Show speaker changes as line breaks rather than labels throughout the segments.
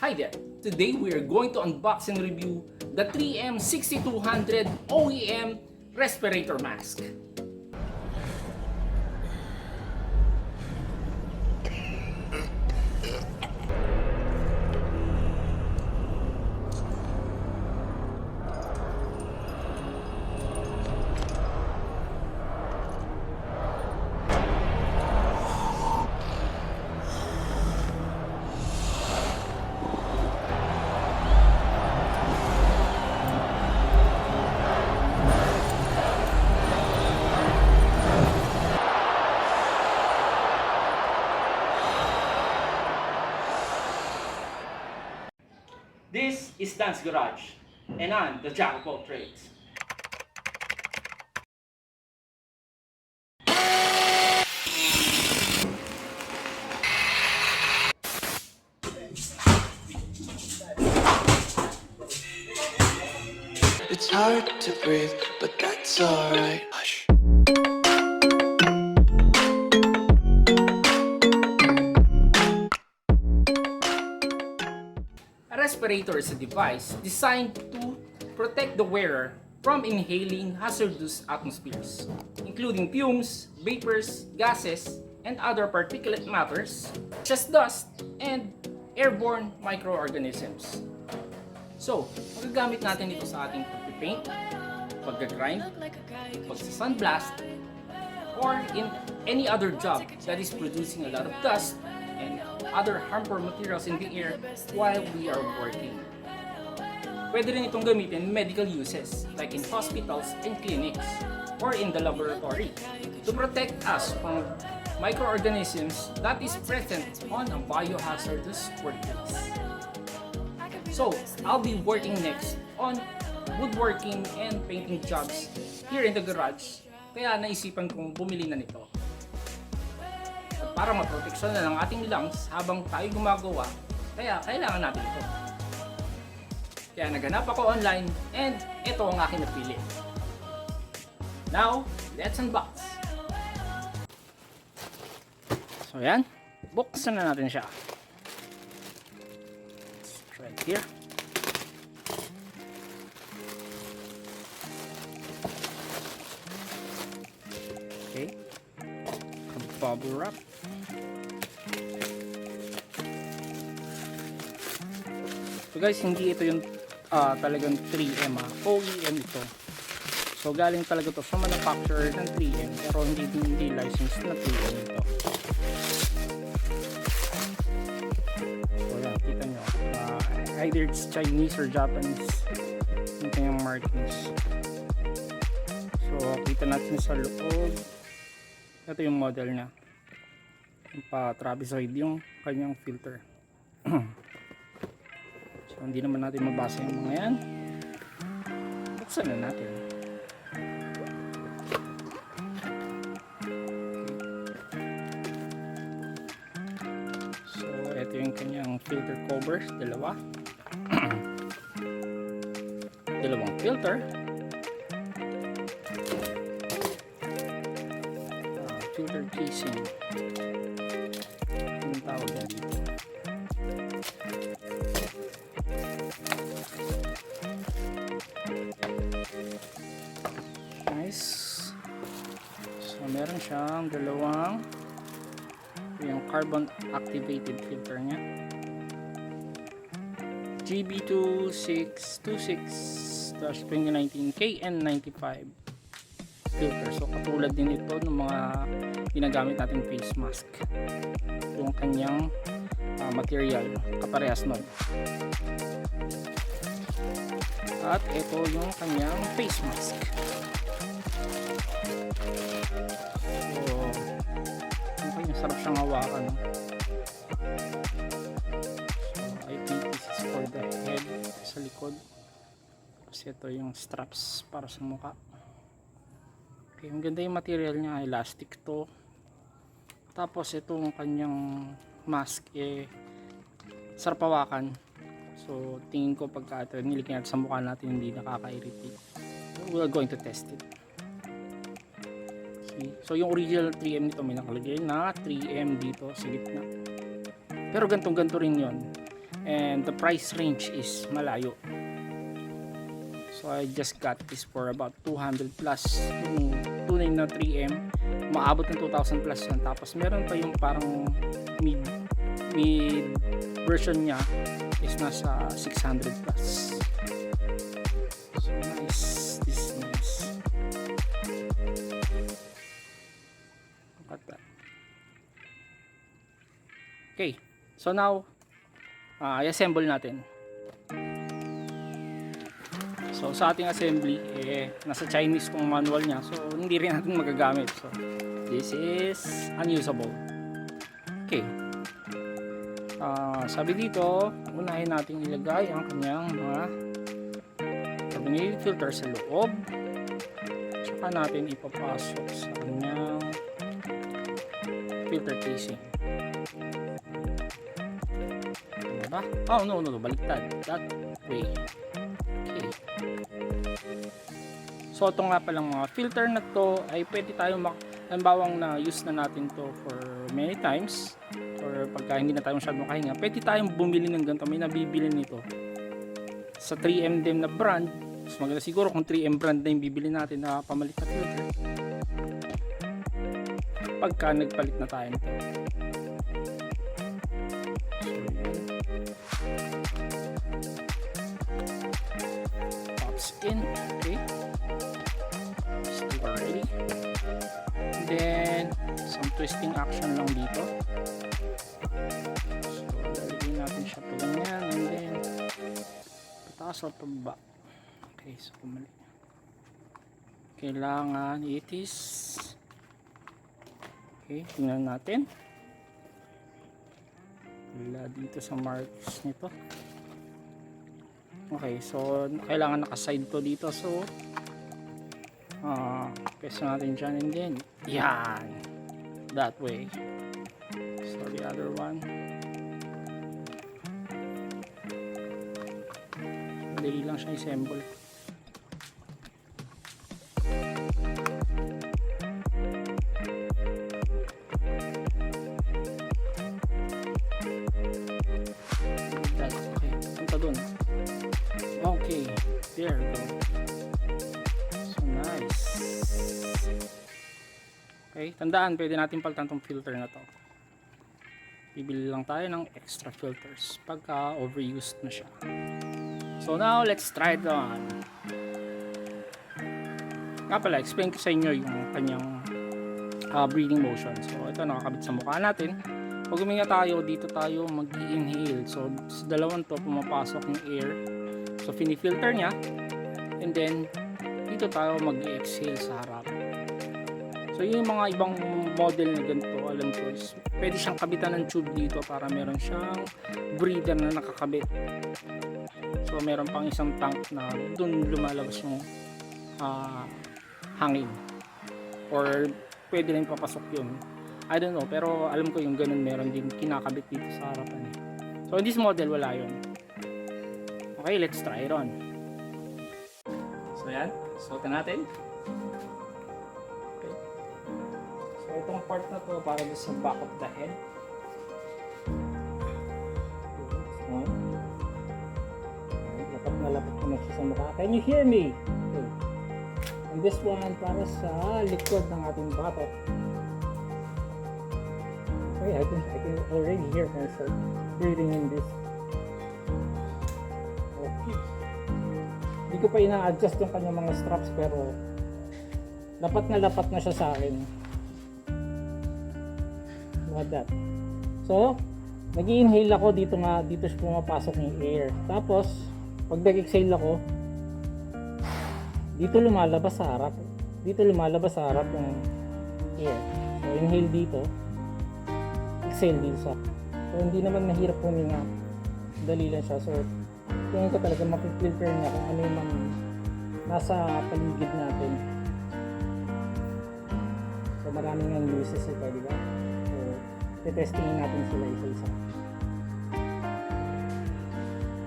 Hi there! Today we are going to unbox and review the 3M 6200 OEM Respirator Mask. This is Danz Garage, and I'm the jack of all trades.
It's hard to breathe, but that's alright. Hush.
A respirator is a device designed to protect the wearer from inhaling hazardous atmospheres, including fumes, vapors, gases, and other particulate matters, such as dust and airborne microorganisms. So, magagamit natin ito sa ating pag-paint, pag-grind, pag-sunblast, or in any other job that is producing a lot of dust and other harmful materials in the air while we are working. Pwede rin itong gamitin in medical uses like in hospitals and clinics or in the laboratory to protect us from microorganisms that is present on a biohazardous workplace. So, I'll be working next on woodworking and painting jobs here in the garage, kaya naisipan kong bumili na nito. At para maproteksyon na ng ating lungs habang tayo gumagawa, kaya kailangan natin ito. Kaya naghanap ako online and ito ang aking napili. Now, let's unbox! So yan, buksan na natin siya. Right here. Okay. Bubble wrap. So guys, hindi ito yung talagang 3M, OEM ito. So galing talaga to sa manufacturer ng 3M, pero hindi licensed na 3M ito. So yan, kita nyo. Either it's Chinese or Japanese yung kanyang markings. So kita natin sa loob, ito yung model nya, yung pa-trapezoid yung kanyang filter. So hindi naman natin mabasa yung mga yan. Buksan na natin. So ito yung kanyang filter covers, dalawang filter, filter casing yung tawag na dito. Nice. So meron siyang dalawang yung carbon activated filter nya, GB2626-2019 KN95 filter. So katulad din ito ng mga ginagamit nating face mask, yung kanyang material kaparehas nun. At ito yung kanyang face mask. So okay, sarap siyang hawakan. So I think this is for the head, sa likod. Kasi ito yung straps para sa mukha. Okay, ang ganda yung material niya, elastic to. Tapos itong kanyang mask sarap hawakan. So tingin ko pagka ito niligyan natin sa mukha natin hindi nakaka-irritate. We're going to test it. See? So yung original 3M nito may nakalagay na 3M dito sa gitna. Pero gantong-ganto rin yon. and the price range is malayo. So I just got this for about 200 plus. Yung tunay na 3M maabot ng 2,000 plus yan. Tapos meron pa yung parang mid version niya is nasa 600 plus. So nice, this is nice. Look at that. Okay, so now i-assemble natin. So sa ating assembly, nasa Chinese tong manual niya, so hindi rin natin magagamit. So this is unusable. Okay. Sabi dito, unahin natin ilagay ang kanyang mga carbonated filter sa loob. Saka natin ipapasok sa kanyang filter casing. Diba? Oh no, baliktad. That way. Okay. So ito nga palang mga filter na to ay pwede tayo halimbawa na use na natin to for many times, or pagka hindi na tayo masyadong makahinga, pwede tayong bumili ng ganito. May nabibili nito sa 3M din na brand. Mas maganda siguro kung 3M brand na yung bibili natin na pamalit na filter pagka nagpalit na tayo nito. So pops in. Okay, still ready. And then some twisting action lang dito. So lalagyan natin siya pa ganyan, and then pataas at pababa. Okay, so kumali. Kailangan it is okay, tingnan natin. Wala dito sa marks nito. Okay, so kailangan naka-side to dito. So peso natin dyan, and then yan, that way. So the other one, madali lang siya assemble. Okay, punta dun. Okay, there we go. So nice. Okay, tandaan, pwede natin palitan tong filter na to. Bibili lang tayo ng extra filters pagka overused na siya. So now, let's try it on. Nga pala, explain ko sa inyo yung kanyang breathing motion. So ito, nakakabit sa mukha natin. Pag huminga tayo, dito tayo mag-inhale. So sa dalawang to, pumapasok yung air. So fini-filter niya. And then, dito tayo mag-exhale sa harap. So yung mga ibang model na ganito, alam ko, is pwede siyang kabitan ng tube dito para meron siyang breather na nakakabit. So meron pang isang tank na dun lumalabas yung hangin. Or pwede rin papasok yun. I don't know, pero alam ko yung ganun meron din kinakabit dito sa harapan. So in this model, wala yun. Okay, let's try it on. So yan, suotin natin. Okay. So itong part na to para sa back of the head. Lapit ko na siya sa mukha. Can you hear me? Okay. And this one para sa likod ng ating batok. Okay, I can already hear myself breathing in this. Okay. Hindi ko pa ina-adjust yung kanyang mga straps, pero lapat na siya sa akin. Look at that. So, nag-i-inhale ako dito siya pumapasok yung air. Tapos pag nag-exhale ako, dito lumalabas sa harap. Dito lumalabas sa harap yung air. So inhale dito, exhale dito sa. So hindi naman mahirap huminga. Dali lang siya. So tingin ko talaga mapifilter niya kung ano yung nasa paligid natin. So maraming ang uses ito, di ba? So testingin natin sila isa-isa.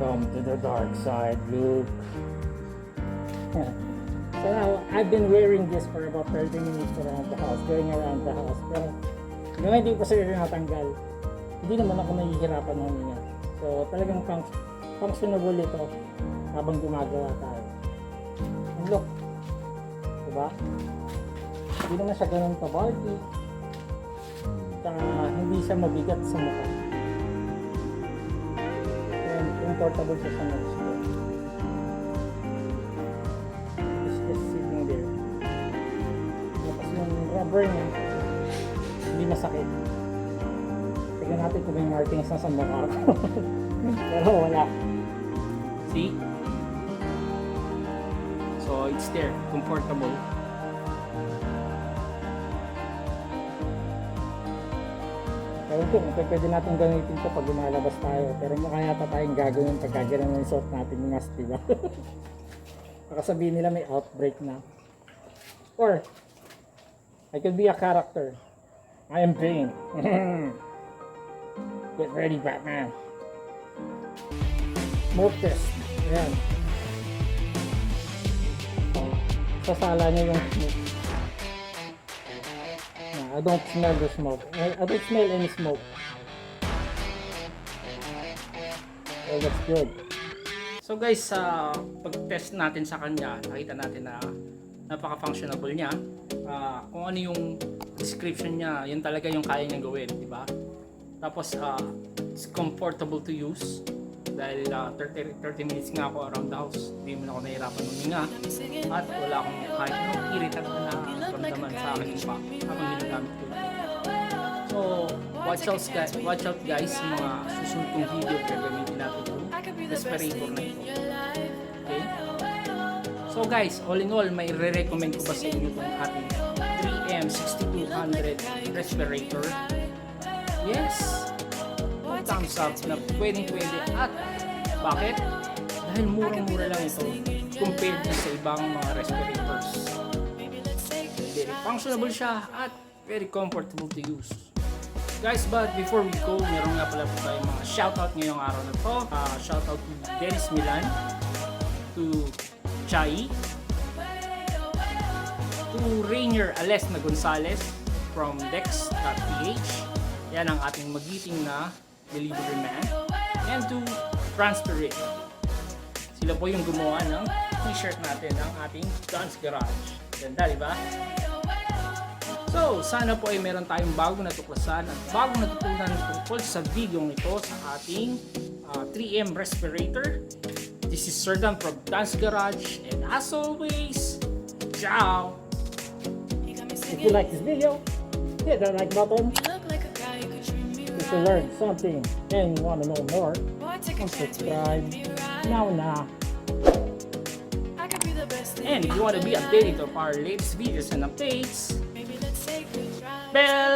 Come to the dark side, Luke. So now, I've been wearing this for about 30 minutes around the house, going around the house. Pero, hindi ko pa sila natanggal. Hindi naman ako nahihirapan ng huminga.
So talagang functionable ito habang gumagawa tayo. And look, diba? Hindi naman siya ganun ka-bulky. Tsaka hindi siya mabigat sa mukha. And comfortable siya sa nose ko. Just sitting there. Tapos yung rubber niya, hindi masakit. Tignan natin kung may markings na sa mukha ko. Pero wala.
See? So it's there, comfortable.
Ewan ko, pwede natin gamitin ito pag lumalabas tayo. Pero mukha yata tayong gagawin pag gagawin ng suot natin yung mask, diba? Baka sabihin nila may outbreak na. Or, I could be a character. I am Bane. Get ready, Batman. Smoke test. Ayan. Sasala niya yung smoke. I don't smell the smoke. I don't smell any smoke. Oh, that's good.
So guys, pag-test natin sa kanya, nakita natin na napaka-functionable niya. Kung ano yung description niya, yun talaga yung kaya niyang gawin, di ba? Tapos, it's comfortable to use. Dahil 30 minutes nga ako around the house, hindi mo na ako nahirapan huminga. At wala akong kahit anong irritant na ramdaman sa akin pa habang ginagamit ko. So, watch out guys sa mga susunod kong video kaya gamitin natin itong respirator na ito. Okay? So guys, all in all, may re-recommend ko ba sa inyo itong ating 3M 6200 respirator? Yes! Thumbs up na pwede at bakit? Dahil murang-mura lang ito compared sa ibang mga respirators. Very functionable siya at very comfortable to use. Guys, but before we go, meron nga pala po tayong mga shoutout ngayong araw na to. Shoutout to Dennis Milan, to Chai, to Rainier Alesna Gonzalez from Dex.ph. Yan ang ating magiting na delivery man, and to Respirator. Sila po yung gumawa ng t-shirt natin ng ating Danz Garage. Ganda, di ba? So, sana po ay meron tayong bagong natuklasan at bagong natutunan tungkol sa video nito sa ating 3M Respirator. This is Sir Dan from Danz Garage, and as always, ciao!
If you like this video, hit that like button. To learn something and you want to know more, subscribe now.
And if you want to be updated of our latest videos and updates, bell